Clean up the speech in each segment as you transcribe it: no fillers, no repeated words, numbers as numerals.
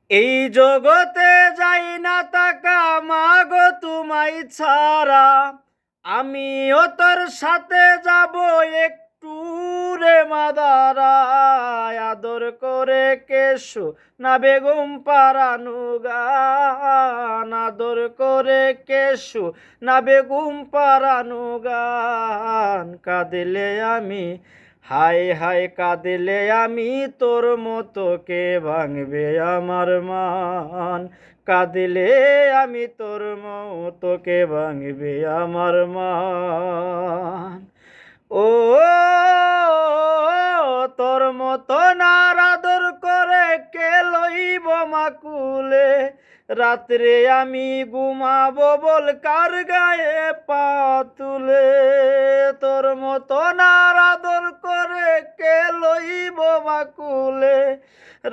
এই জগতে যাই না তাকা মাগো তোমায় ছাড়া, আমিও তোর সাথে যাব একটু রে মাদারা। আদর করে কেশু না বেগম পারানু গান, আদর করে কেশু না বেগম পারানু গান। কাঁদিলে আমি হায় হায় কাঁদিলে আমি তোর মতো কে ভাঙবে আমার মান। কাঁদিলে আমি তোর মতো কে ভাঙবে আমার মান। ও তোর মতো না আদর করে কে লইব মাকুলে, রাত্রে আমি ঘুমাবো বল কার গায়ে পা তুলে। তোর মতো না আদর করে কে লইব মাকুলে,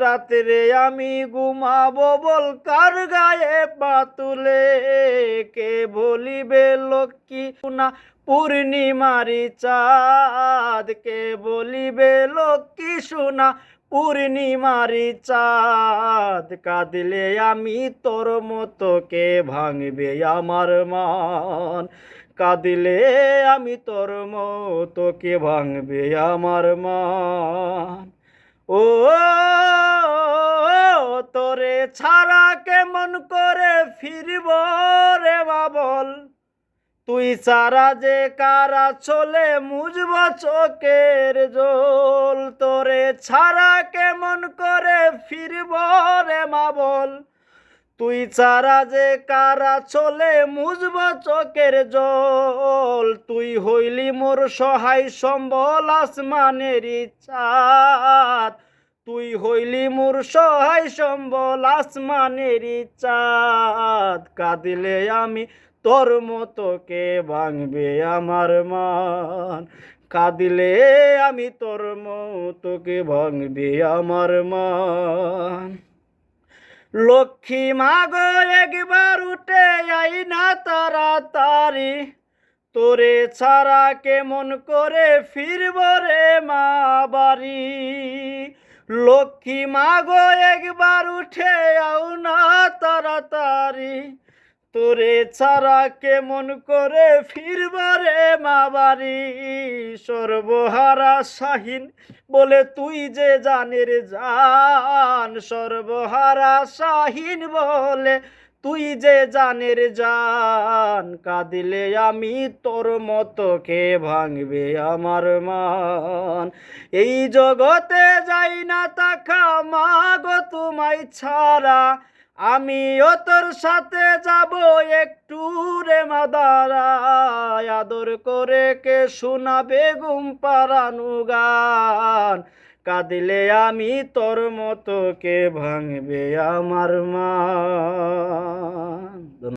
রাত্রে আমি ঘুমাবো বল কার গায়ে পা তুলে। কে বলিবে লক্ষ্মী না পূর্ণিমারি চাঁদ, কে বলিবে লক্ষ্মী সোনা পূর্ণিমারি চাঁদ। কাঁদিলে আমি তোর মতো কে ভাঙবে আমার মান। কাঁদিলে আমি তোর মতো কে ভাঙবে আমার মান। ও তোরে ছাড়া কেমন করে ফিরব রে বাবল, তুই ছাড়া যে কারা চলে মুজব চোখের জল। তোরে ছাড়া কেমন করে ফিরব রে মা বল, তুই ছাড়া যে কারা চলে মুজব চোখের জল। তুই হইলি মোর সহায় সম্বল আসমানেরই চাঁদ, তুই হইলি মোর সহায় সম্বল আসমানেরই চাঁদ। কাঁদিলে আমি তোর মতো কে ভাঙবে আমার মান। কাঁদিলে আমি তোর মতো কে ভাঙবে আমার মান। লক্ষ্মী মাগো একবার উঠে আই না তাড়াতাড়ি, তোরে ছাড়া কেমন করে ফিরব রে মা বাড়ি। লক্ষ্মী মাগো একবার উঠে আও না তাড়াতাড়ি, তোরে ছাড়া কেমন করে ফিরব রে মা বাড়ি। সর্বহারা শাহীন বলে তুই যে জানের জান, সর্বহারা শাহীন বলে তুই যে জানের জান। কাঁদিলে আমি তোর মতো কে ভাঙবে আমার মান। এই জগতে যাই না তাকা মাগো তোমায় ছাড়া, আমিও তোর সাথে যাব একটু রে মাদারা। আদর করে কে শোনাবে ঘুম পাড়ানো গান। কাঁদিলে আমি তোর মতো কে ভাঙবে আমার মান।